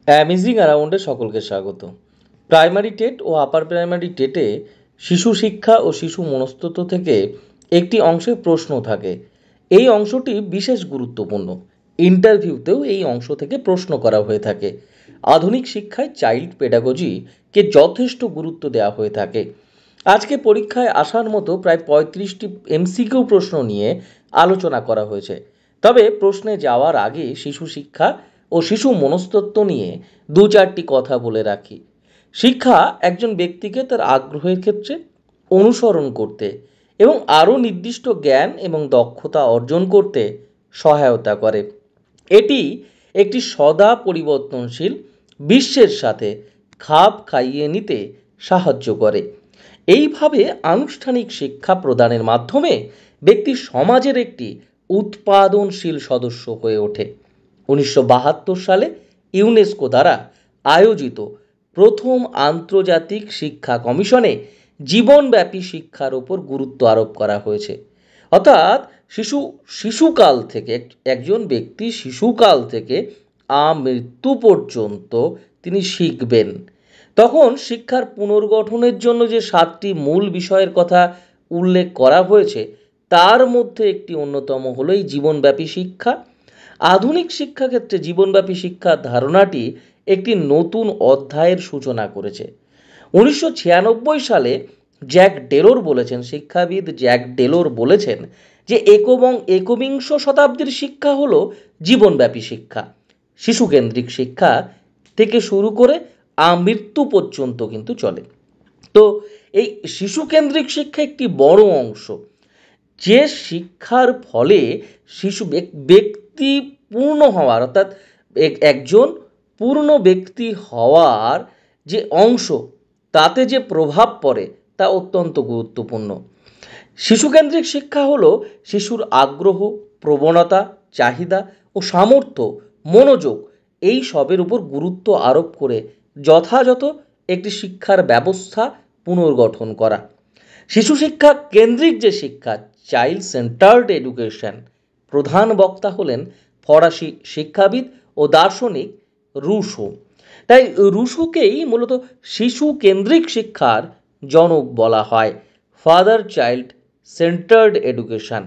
Amazing অ্যারাউন্ডে সকলকে স্বাগত। Primary TET ও upper primary টেটে শিশু শিক্ষা ও শিশু মনস্তত্ত্ব থেকে একটি অংশে প্রশ্ন থাকে। এই অংশটি বিশেষ গুরুত্বপূর্ণ। ইন্টারভিউতেও এই অংশ থেকে প্রশ্ন করা হয়ে থাকে। আধুনিক শিক্ষায় চাইল্ড পেডাগজিকে যথেষ্ট গুরুত্ব দেওয়া হয়ে থাকে। আজকে পরীক্ষায় আসার মতো প্রায় 35টি এমসিকিউ প্রশ্ন নিয়ে আলোচনা করা হয়েছে। তবে প্রশ্নে যাওয়ার আগে শিশু শিক্ষা ও শিশু মনস্তত্ত্ব নিয়ে দু চারটি কথা বলে রাখি। শিক্ষা একজন ব্যক্তিকে তার আগ্রহের ক্ষেত্রে অনুসরণ করতে এবং আরও নির্দিষ্ট জ্ঞান এবং দক্ষতা অর্জন করতে সহায়তা করে। এটি একটি সদা পরিবর্তনশীল বিশ্বের সাথে খাপ খাইয়ে নিতে সাহায্য করে। এইভাবে আনুষ্ঠানিক শিক্ষা প্রদানের মাধ্যমে ব্যক্তি সমাজের একটি উৎপাদনশীল সদস্য হয়ে ওঠে। 1972 সালে ইউনেস্কো দ্বারা আয়োজিত প্রথম আন্তর্জাতিক শিক্ষা কমিশনে জীবনব্যাপী শিক্ষার উপর গুরুত্ব আরোপ করা হয়েছে। অর্থাৎ শিশুকাল থেকে একজন ব্যক্তি শিশুকাল থেকে আমৃত্যু পর্যন্ত তিনি শিখবেন। তখন শিক্ষার পুনর্গঠনের জন্য যে 7টি মূল বিষয়ের কথা উল্লেখ করা হয়েছে তার মধ্যে একটি অন্যতম হলো এই জীবনব্যাপী শিক্ষা। আধুনিক শিক্ষাক্ষেত্রে জীবনব্যাপী শিক্ষার ধারণাটি একটি নতুন অধ্যায়ের সূচনা করেছে। 1996 সালে শিক্ষাবিদ জ্যাক ডেলোর বলেছেন যে একবিংশ শতাব্দীর শিক্ষা হলো জীবনব্যাপী শিক্ষা। শিশুকেন্দ্রিক শিক্ষা থেকে শুরু করে আমৃত্যু পর্যন্ত কিন্তু চলে। তো এই শিশুকেন্দ্রিক শিক্ষা একটি বড় অংশ, যে শিক্ষার ফলে শিশু ব্যক্তি পূর্ণ হওয়ার অর্থাৎ একজন পূর্ণ ব্যক্তি হওয়ার যে অংশ তাতে যে প্রভাব পড়ে তা অত্যন্ত গুরুত্বপূর্ণ। শিশুকেন্দ্রিক শিক্ষা হলো শিশুর আগ্রহ, প্রবণতা, চাহিদা ও সামর্থ্য, মনোযোগ এই সবের উপর গুরুত্ব আরোপ করে যথাযথ একটি শিক্ষার ব্যবস্থা পুনর্গঠন করা। শিশু শিক্ষা কেন্দ্রিক যে শিক্ষা, চাইল্ড সেন্টার্ড এডুকেশন, প্রধান বক্তা হলেন ফরাসি শিক্ষাবিদ ও দার্শনিক রুশো। তাই রুশোকেই মূলত শিশু কেন্দ্রিক শিক্ষার জনক বলা হয়, ফাদার চাইল্ড সেন্টার্ড এডুকেশন।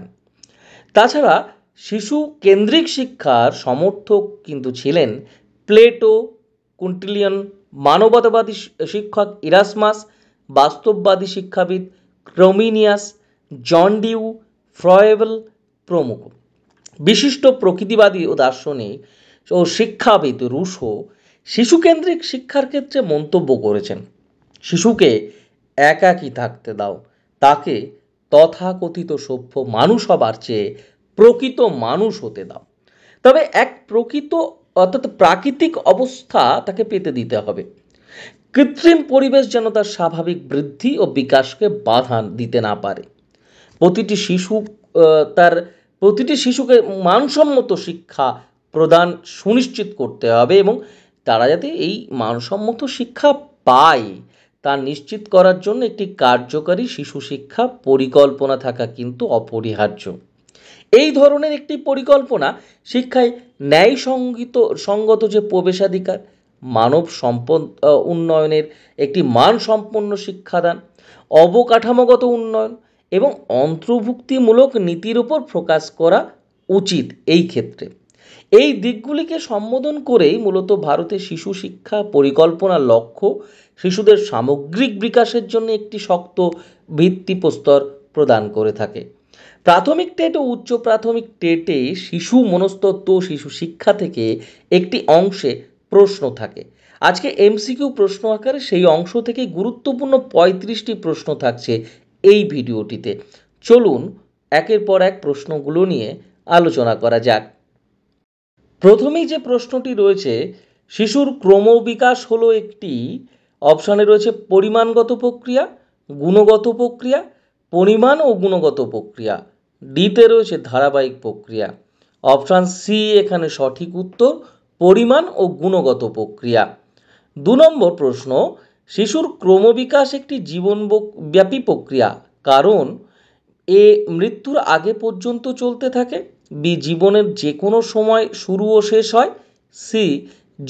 তাছাড়া শিশু কেন্দ্রিক শিক্ষার সমর্থক কিন্তু ছিলেন প্লেটো, কুন্টিলিয়ান, মানবতাবাদী শিক্ষক ইরাসমাস, বাস্তববাদী শিক্ষাবিদ ক্রমিনিয়াস, জন ডিউ, ফ্রয়েবেল প্রমুখ। বিশিষ্ট প্রকৃতিবাদী ও দার্শনিক ও শিক্ষাবিদ রুশো শিশুকেন্দ্রিক শিক্ষার ক্ষেত্রে মন্তব্য করেছেন, শিশুকে একাকী থাকতে দাও, তাকে তথাকথিত সভ্য মানুষ হবার চেয়ে প্রকৃত মানুষ হতে দাও। তবে এক প্রকৃত অর্থাৎ প্রাকৃতিক অবস্থা তাকে পেতে দিতে হবে। কৃত্রিম পরিবেশ যেন তার স্বাভাবিক বৃদ্ধি ও বিকাশকে বাধা দিতে না পারে। প্রতিটি শিশুকে মানসম্মত শিক্ষা প্রদান সুনিশ্চিত করতে হবে এবং তারা যাতে এই মানসম্মত শিক্ষা পায় তা নিশ্চিত করার জন্য একটি কার্যকারী শিশু শিক্ষা পরিকল্পনা থাকা কিন্তু অপরিহার্য। এই ধরনের একটি পরিকল্পনা শিক্ষায় সঙ্গত যে প্রবেশাধিকার, মানব সম্পদ উন্নয়নের একটি মানসম্পন্ন শিক্ষাদান, অবকাঠামোগত উন্নয়ন এবং অন্তর্ভুক্তিমূলক নীতির উপর ফোকাস করা উচিত। এই ক্ষেত্রে এই দিকগুলিকে সম্বোধন করেই মূলত ভারতের শিশু শিক্ষা পরিকল্পনার লক্ষ্য শিশুদের সামগ্রিক বিকাশের জন্য একটি শক্ত ভিত্তিপ্রস্তর প্রদান করে থাকে। প্রাথমিক টেট ও উচ্চ প্রাথমিক টেটে শিশু মনস্তত্ত্ব শিশু শিক্ষা থেকে একটি অংশে প্রশ্ন থাকে। আজকে এমসিকিউ প্রশ্ন আকারে সেই অংশ থেকে গুরুত্বপূর্ণ 35টি প্রশ্ন থাকছে এই ভিডিওটিতে। চলুন একের পর এক প্রশ্নগুলো নিয়ে আলোচনা করা যাক। প্রথমেই যে প্রশ্নটি রয়েছে, শিশুর ক্রমবিকাশ হলো একটি অপশানে রয়েছে পরিমাণগত প্রক্রিয়া, গুণগত প্রক্রিয়া, পরিমাণ ও গুণগত প্রক্রিয়া। ডিতে রয়েছে ধারাবাহিক প্রক্রিয়া। অপশান সি এখানে সঠিক উত্তর, পরিমাণ ও গুণগত প্রক্রিয়া। 2 নম্বর প্রশ্ন, শিশুর ক্রমবিকাশ একটি জীবনব্যাপী প্রক্রিয়া, কারণ এ মৃত্যুর আগে পর্যন্ত চলতে থাকে, বি জীবনের যে কোনো সময় শুরু ও শেষ হয়, সি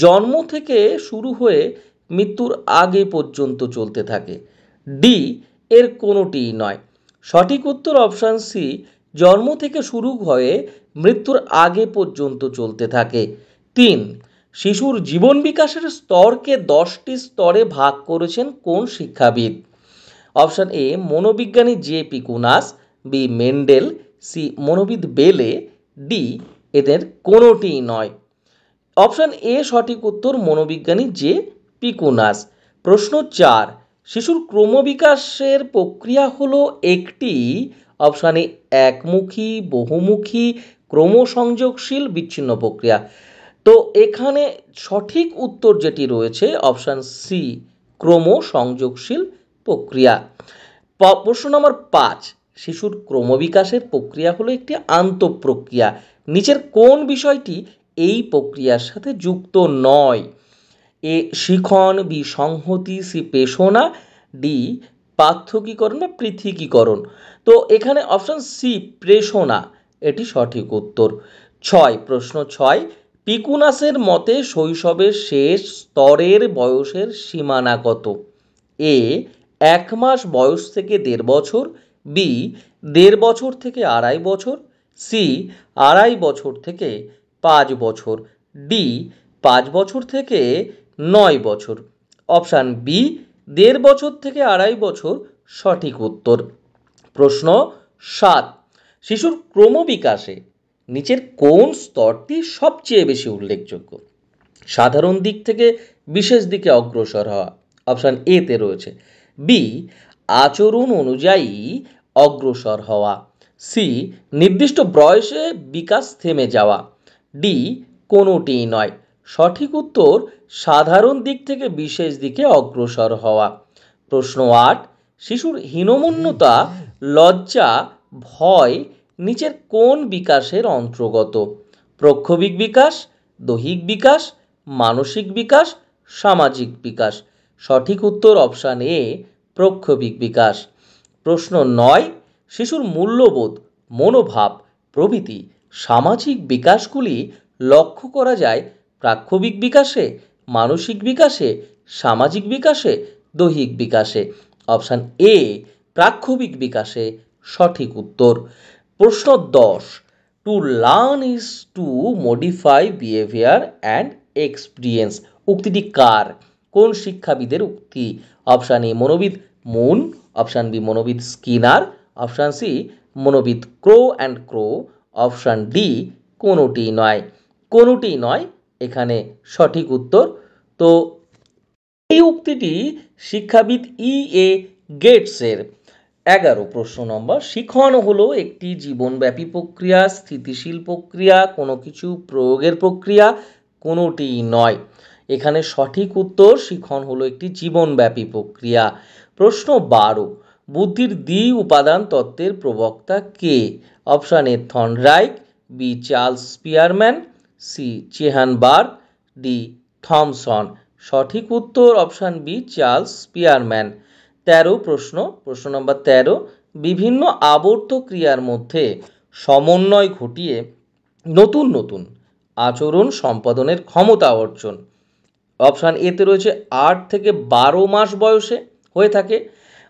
জন্ম থেকে শুরু হয়ে মৃত্যুর আগে পর্যন্ত চলতে থাকে। ডি এর কোনোটিই নয়। সঠিক উত্তর অপশান সি, জন্ম থেকে শুরু হয়ে মৃত্যুর আগে পর্যন্ত চলতে থাকে। 3, শিশুর জীবন বিকাশের স্তরকে 10টি স্তরে ভাগ করেছেন কোন শিক্ষাবিদ? অপশান এ মনোবিজ্ঞানী জে.পি. কুনাস, বি মেন্ডেল, সি মনোবিদ বেলে, ডি এদের কোনোটিই নয়। অপশান এ সঠিক উত্তর, মনোবিজ্ঞানী জে.পি. কুনাস। প্রশ্ন 4, শিশুর ক্রমবিকাশের প্রক্রিয়া হলো একটি অপশান এ একমুখী, বহুমুখী, ক্রমসংযোগশীল, বিচ্ছিন্ন প্রক্রিয়া। তো এখানে সঠিক উত্তর যেটি রয়েছে অপশান সি, ক্রমসংযোগশীল প্রক্রিয়া। প্রশ্ন নম্বর 5, শিশুর ক্রমবিকাশের প্রক্রিয়া হলো একটি আন্তঃপ্রক্রিয়া। নিচের কোন বিষয়টি এই প্রক্রিয়ার সাথে যুক্ত নয়? এ শিখন, বি সংহতি, সি পেশনা, ডি পার্থকীকরণ বা পৃথকীকরণ। তো এখানে অপশান সি প্রেষণা এটি সঠিক উত্তর। 6, প্রশ্ন 6, পিকুনাসের মতে শৈশবের শেষ স্তরের বয়সের সীমানা কত? এ 1 মাস বয়স থেকে 1.5 বছর, বি 1.5 বছর থেকে 2.5 বছর, সি 2.5 বছর থেকে 5 বছর, ডি 5 বছর থেকে 9 বছর। অপশান বি 1.5 বছর থেকে 2.5 বছর সঠিক উত্তর। প্রশ্ন 7, শিশুর ক্রমবিকাশে নিচের কোন স্তরটি সবচেয়ে বেশি উল্লেখযোগ্য? সাধারণ দিক থেকে বিশেষ দিকে অগ্রসর হওয়া, অপশান এ তে রয়েছে। বি আচরণ অনুযায়ী অগ্রসর হওয়া, সি নির্দিষ্ট বয়সে বিকাশ থেমে যাওয়া, ডি কোনোটিই নয়। সঠিক উত্তর সাধারণ দিক থেকে বিশেষ দিকে অগ্রসর হওয়া। প্রশ্ন 8, শিশুর হীনমন্যতা, লজ্জা, ভয় নিচের কোন বিকাশের অন্তর্গত? প্রক্ষোভিক বিকাশ, দৈহিক বিকাশ, মানসিক বিকাশ, সামাজিক বিকাশ। সঠিক উত্তর অপশান এ প্রক্ষোভিক বিকাশ। প্রশ্ন 9, শিশুর মূল্যবোধ, মনোভাব প্রভৃতি সামাজিক বিকাশগুলি লক্ষ্য করা যায় প্রাক্ষোভিক বিকাশে, মানসিক বিকাশে, সামাজিক বিকাশে, দৈহিক বিকাশে। অপশান এ প্রাক্ষোভিক বিকাশে সঠিক উত্তর। প্রশ্ন 10, to learn is to modify behaviour and experience উক্তিটি কার? কোন শিক্ষাবিদের উক্তি? অপশান এ মনোবিদ মুন, অপশান বি মনোবিদ স্কিনার, অপশান সি মনোবিদ Crow and Crow, option D কোনোটি নয়। কোনোটি নয় এখানে সঠিক উত্তর। তো এই উক্তিটি শিক্ষাবিদ ই.এ. গেটসের। 11, প্রশ্ন নম্বর, শিখন হলো একটি জীবনব্যাপী প্রক্রিয়া, স্থিতিশীল প্রক্রিয়া, কোনো কিছু প্রয়োগের প্রক্রিয়া, কোনোটিই নয়। এখানে সঠিক উত্তর শিখন হলো একটি জীবনব্যাপী প্রক্রিয়া। প্রশ্ন 12, বুদ্ধির দ্বি উপাদান তত্ত্বের প্রবক্তা কে? Option A Thorndike, B Charles Spearman, C চেহান বার্গ, ডি থমসন। সঠিক উত্তর অপশান বি চার্লস স্পিয়ারম্যান। 13, প্রশ্ন নম্বর 13, বিভিন্ন আবর্ত ক্রিয়ার মধ্যে সমন্বয় ঘটিয়ে নতুন নতুন আচরণ সম্পাদনের ক্ষমতা অর্জন। অপশান এ তে রয়েছে 8 থেকে 12 মাস বয়সে হয়ে থাকে,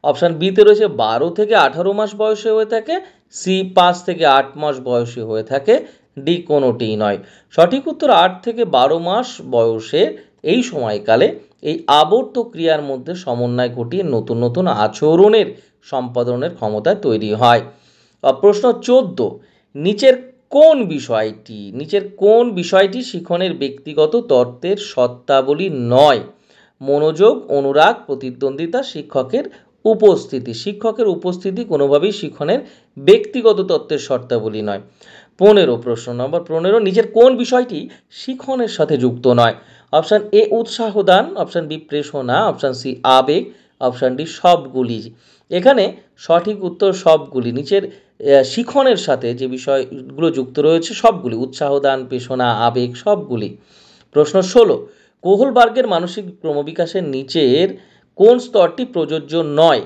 অপশান বি তে রয়েছে 12 থেকে 18 মাস বয়সে হয়ে থাকে, সি 5 থেকে 8 মাস বয়সে হয়ে থাকে, ডি কোনোটিই নয়। সঠিক উত্তর 8 থেকে 12 মাস বয়সে এই সময়কালে এই আবর্ত ক্রিয়ার মধ্যে সমন্বয় ঘটিয়ে নতুন নতুন আচরণের সম্পাদনের ক্ষমতা তৈরি হয়। প্রশ্ন 14, নিচের কোন বিষয়টি শিখনের ব্যক্তিগত তত্ত্বের শর্তাবলী নয়? মনোযোগ, অনুরাগ, প্রতিদ্বন্দ্বিতা, শিক্ষকের উপস্থিতি কোনোভাবেই শিখনের ব্যক্তিগত তত্ত্বের শর্তাবলী নয়। 15, প্রশ্ন নম্বর 15, নিচের কোন বিষয়টি শিখনের সাথে যুক্ত নয়? অপশান এ উৎসাহ দান, অপশান বি প্রেষণা, অপশান সি আবেগ, অপশান ডি সবগুলি। এখানে সঠিক উত্তর সবগুলি। নিচের শিখনের সাথে যে বিষয়গুলো যুক্ত রয়েছে সবগুলি, উৎসাহ দান, প্রেষণা, আবেগ সবগুলি। প্রশ্ন 16, কোহলবার্গের মানসিক ক্রমবিকাশের নিচের কোন স্তরটি প্রযোজ্য নয়?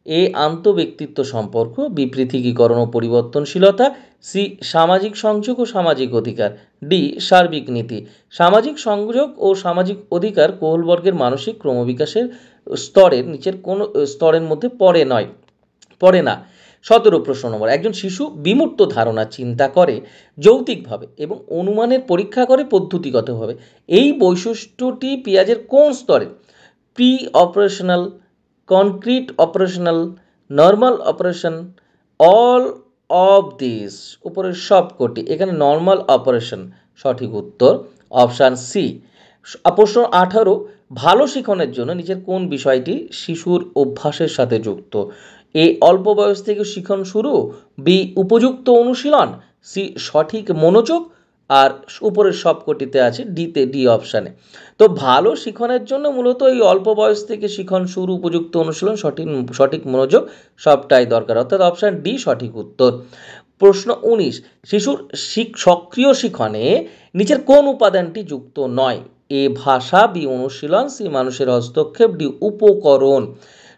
এ আন্তঃব্যক্তিত্ব সম্পর্ক, বি পৃথকীকরণ ও পরিবর্তনশীলতা, সি সামাজিক সংযোগ ও সামাজিক অধিকার, ডি সার্বিক নীতি। সামাজিক সংযোগ ও সামাজিক অধিকার কোহলবর্গের মানসিক ক্রমবিকাশের স্তরের নিচের কোন স্তরের মধ্যে পড়ে না। 17 প্রশ্ন নম্বর, একজন শিশু বিমূর্ত ধারণা চিন্তা করে যৌক্তিকভাবে এবং অনুমানের পরীক্ষা করে পদ্ধতিগতভাবে। এই বৈশিষ্ট্যটি পিয়াজের কোন স্তরে? Pre operational, concrete operational, normal operation, all of this, উপরের সবকটি। এখানে নর্মাল অপারেশন সঠিক উত্তর, অপশান সি। প্রশ্ন 18, ভালো শিখনের জন্য নিচের কোন বিষয়টি শিশুর অভ্যাসের সাথে যুক্ত? এ অল্প বয়স থেকে শিখন শুরু, বি উপযুক্ত অনুশীলন, সি সঠিক মনোযোগ, আর উপরের সবকটিতে আছে ডি অপশানে। তো ভালো শিখনের জন্য মূলত এই অল্প বয়স থেকে শিখন শুরু, উপযুক্ত অনুশীলন, সঠিক মনোযোগ সবটাই দরকার, অর্থাৎ অপশান ডি সঠিক উত্তর। প্রশ্ন 19, শিশুর সক্রিয় শিখনে নিচের কোন উপাদানটি যুক্ত নয়? এ ভাষা, বি অনুশীলন, সি মানুষের হস্তক্ষেপ, ডি উপকরণ।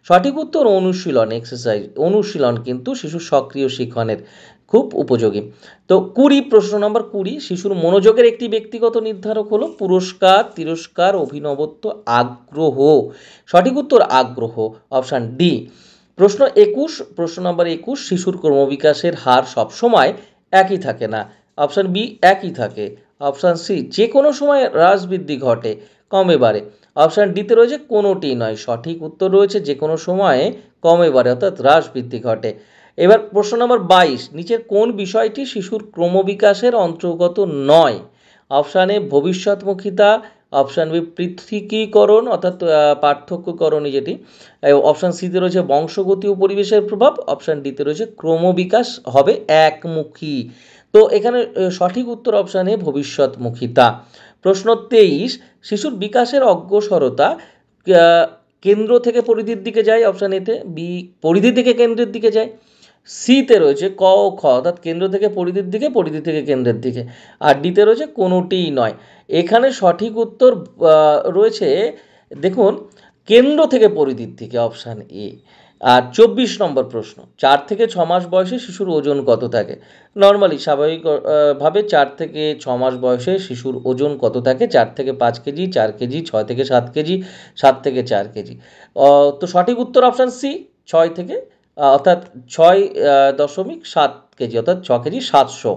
সঠিক উত্তর অনুশীলন, এক্সারসাইজ। অনুশীলন কিন্তু শিশুর সক্রিয় শিখনের খুব উপযোগী। তো 20, প্রশ্ন নম্বর 20, শিশুর মনোযোগের একটি ব্যক্তিগত নির্ধারক হলো পুরস্কার, তিরস্কার, অভিনবত্ব, আগ্রহ। সঠিক উত্তর আগ্রহ, অপশান ডি। প্রশ্ন 21, প্রশ্ন নম্বর 21, শিশুর ক্রমবিকাশের হার সবসময় একই থাকে না। অপশান বি একই থাকে, অপশান সি যে কোনো সময় হ্রাস বৃদ্ধি ঘটে, কমে বাড়ে, অপশান ডিতে রয়েছে কোনোটি নয়। সঠিক উত্তর রয়েছে যে কোনো সময়ে কমে বাড়ে, অর্থাৎ হ্রাস বৃদ্ধি ঘটে। এবার প্রশ্ন নম্বর 22, নিচের কোন বিষয়টি শিশুর ক্রমবিকাশের অন্তর্গত নয়? অপশান এ ভবিষ্যৎমুখিতা, অপশান বি পৃথকীকরণ অর্থাৎ পার্থক্যকরণী যেটি, অপশান সিতে রয়েছে বংশগতি ও পরিবেশের প্রভাব, অপশান ডিতে রয়েছে ক্রমবিকাশ হবে একমুখী। তো এখানে সঠিক উত্তর অপশান এ ভবিষ্যৎমুখিতা। প্রশ্ন 23, শিশুর বিকাশের অগ্রসরতা কেন্দ্র থেকে পরিধির দিকে যায়, অপশান এতে, বি পরিধি থেকে কেন্দ্রের দিকে যায়, সিতে রয়েছে ক ও খ অর্থাৎ কেন্দ্র থেকে পরিধির দিকে, পরিধি থেকে কেন্দ্রের দিকে, আর ডিতে রয়েছে কোনোটিই নয়। এখানে সঠিক উত্তর রয়েছে, দেখুন, কেন্দ্র থেকে পরিধির দিকে, অপশান এ। আর 24 নম্বর প্রশ্ন, 4 থেকে 6 মাস বয়সে শিশুর ওজন কত থাকে? নর্মালি স্বাভাবিক ভাবে 4 থেকে 6 মাস বয়সে শিশুর ওজন কত থাকে? 4 থেকে 5 কেজি, 4 কেজি, 6 থেকে 7 কেজি, 7 থেকে 4 কেজি। তো সঠিক উত্তর অপশান সি, 6 থেকে অর্থাৎ 6.7 কেজি, অর্থাৎ 6 কেজি 700,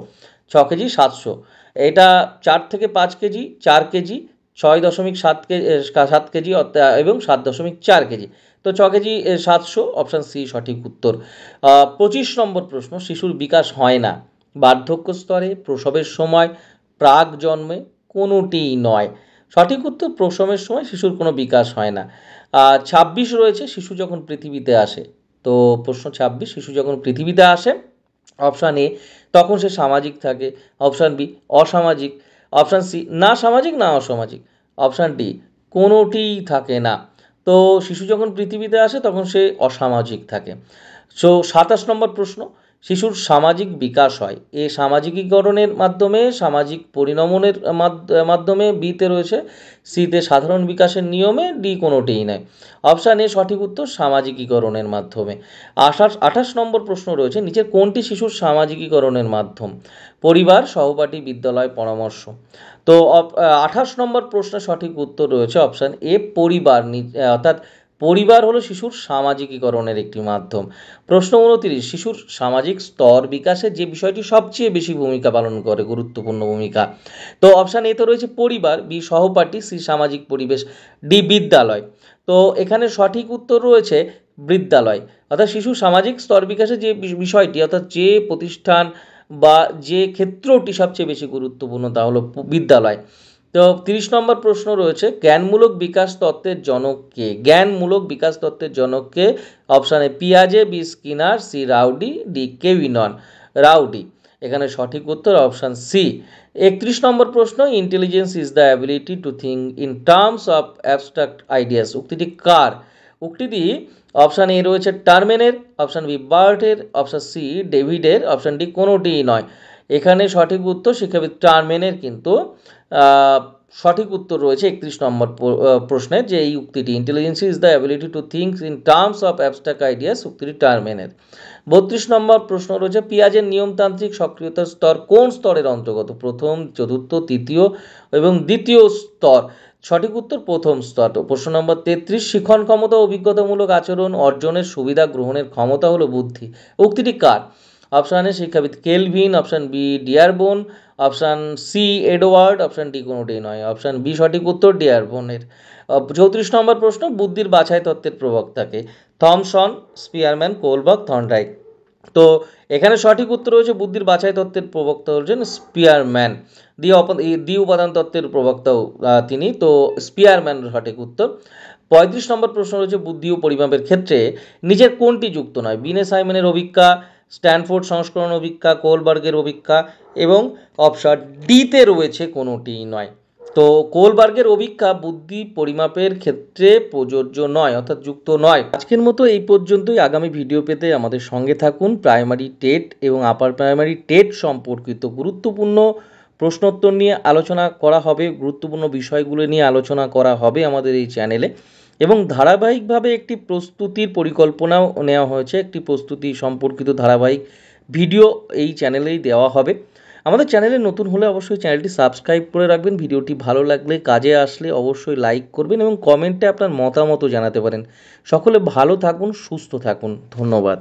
6 কেজি 700। এটা 4 থেকে 5 কেজি, 4 কেজি, 6.7 কেজি এবং 7.4 কেজি। তো 6 কেজি 700, অপশান সি সঠিক উত্তর। 25 নম্বর প্রশ্ন, শিশুর বিকাশ হয় না বার্ধক্য স্তরে, প্রসবের সময়, প্রাক জন্মে, কোনোটিই নয়। সঠিক উত্তর প্রসবের সময় শিশুর কোনো বিকাশ হয় না। 26 রয়েছে, শিশু যখন পৃথিবীতে আসে। তো প্রশ্ন 26, শিশু যখন পৃথিবীতে আসে, অপশান এ তখন সে সামাজিক থাকে, অপশান বি অসামাজিক, অপশান সি না সামাজিক না অসামাজিক, অপশান ডি কোনোটিই থাকে না। তো শিশু যখন পৃথিবীতে আসে তখন সে অসামাজিক থাকে। 27 নম্বর প্রশ্ন, শিশুর সামাজিক বিকাশ হয় এ সামাজিকীকরণের মাধ্যমে, সামাজিক পরিণমনের মাধ্যমে, বিতে রয়েছে, সিতে সাধারণ বিকাশের নিয়মে, ডি কোনোটিই নয়। অপশান এ সঠিক উত্তর সামাজিকীকরণের মাধ্যমে। 28 নম্বর প্রশ্ন রয়েছে, নিচের কোনটি শিশুর সামাজিকীকরণের মাধ্যম? পরিবার, সহপাঠী, বিদ্যালয়, পরামর্শ। তো 28 নম্বর প্রশ্নের সঠিক উত্তর রয়েছে অপশান এ পরিবার, অর্থাৎ পরিবার হলো শিশুর সামাজিকীকরণের একটি মাধ্যম। প্রশ্ন 29, শিশুর সামাজিক স্তর বিকাশে যে বিষয়টি সবচেয়ে বেশি ভূমিকা পালন করে, গুরুত্বপূর্ণ ভূমিকা। তো অপশান এ তো রয়েছে পরিবার, বি সহপাঠী, সি সামাজিক পরিবেশ, ডি বিদ্যালয়। তো এখানে সঠিক উত্তর রয়েছে বিদ্যালয়, অর্থাৎ শিশুর সামাজিক স্তর বিকাশে যে বিষয়টি, অর্থাৎ যে প্রতিষ্ঠান বা যে ক্ষেত্রটি সবচেয়ে বেশি গুরুত্বপূর্ণ তা হলো বিদ্যালয়। তো 30 নম্বর প্রশ্ন রয়েছে, জ্ঞানমূলক বিকাশ তত্ত্বের জনক কে? জ্ঞানমূলক বিকাশ তত্ত্বের জনক কে? অপশান এ পিয়াজে, বি স্কিনার, সি রাউডি, ডি কেভিনন। রাউডি, এখানে সঠিক উত্তর অপশান সি। 31 নম্বর প্রশ্ন, intelligence is the ability to think in terms of abstract ideas, উক্তিটি কার? উক্তিটি অপশান এ রয়েছে টারম্যানের, অপশান বি বার্টের, অপশান সি ডেভিডের, অপশান ডি কোনোটিই নয়। এখানে সঠিক উত্তর শিক্ষাবিদ টারম্যানের কিন্তু সঠিক উত্তর রয়েছে 31 নম্বর প্রশ্নের, যে এই উক্তিটি intelligence is the ability to think in terms of abstract ideas, উক্তিটি টার্মেনের। 32 নম্বর প্রশ্ন রয়েছে পেঁয়াজের নিয়মতান্ত্রিক সক্রিয়তার স্তর কোন স্তরের অন্তর্গত, প্রথম, চতুর্থ, তৃতীয় এবং দ্বিতীয় স্তর। সঠিক উত্তর প্রথম স্তর। প্রশ্ন নম্বর 33 শিখন ক্ষমতা অভিজ্ঞতামূলক আচরণ অর্জনের সুবিধা গ্রহণের ক্ষমতা হলো বুদ্ধি, উক্তিটি কার। অপশান এ শিক্ষাবিদ Kelvin, option B Dearborn, option C Edward, option D কোনোটিই নয়, অপশান বি সঠিক উত্তর ডিয়ারবোনের। 34 নম্বর প্রশ্ন বুদ্ধির বাছাই তত্ত্বের প্রবক্তাকে, থমসন, স্পিয়ারম্যান, কোলবার্গ, থর্নডাইক। তো এখানে সঠিক উত্তর রয়েছে বুদ্ধির বাছাই তত্ত্বের প্রবক্তা হচ্ছেন স্পিয়ারম্যান। দ্বি উপাদান তত্ত্বের প্রবক্তাও তিনি, তো স্পিয়ারম্যান সঠিক উত্তর। 35 নম্বর প্রশ্ন রয়েছে বুদ্ধি ও পরিমাপের ক্ষেত্রে নিজের কোনটি যুক্ত নয়, বিনে সাইমনের অভিজ্ঞা, স্ট্যানফোর্ড সংস্করণ অভিজ্ঞা, কোলবার্গের অভিজ্ঞা এবং অপশন ডিতে রয়েছে কোনোটিই নয়। তো কোলবার্গের অভিজ্ঞা বুদ্ধি পরিমাপের ক্ষেত্রে প্রযোজ্য নয়, অর্থাৎ যুক্ত নয়। আজকের মতো এই পর্যন্তই। আগামী ভিডিও পেতে আমাদের সঙ্গে থাকুন। প্রাইমারি টেট এবং আপার প্রাইমারি টেট সম্পর্কিত গুরুত্বপূর্ণ প্রশ্নোত্তর নিয়ে আলোচনা করা হবে, গুরুত্বপূর্ণ বিষয়গুলো নিয়ে আলোচনা করা হবে আমাদের এই চ্যানেলে, এবং ধারাবাহিকভাবে একটি প্রস্তুতির পরিকল্পনাও নেওয়া হয়েছে। একটি প্রস্তুতি সম্পর্কিত ধারাবাহিক ভিডিও এই চ্যানেলেই দেওয়া হবে। আমাদের চ্যানেলে নতুন হলে অবশ্যই চ্যানেলটি সাবস্ক্রাইব করে রাখবেন। ভিডিওটি ভালো লাগলে, কাজে আসলে অবশ্যই লাইক করবেন এবং কমেন্টে আপনার মতামতও জানাতে পারেন। সকলে ভালো থাকুন, সুস্থ থাকুন। ধন্যবাদ।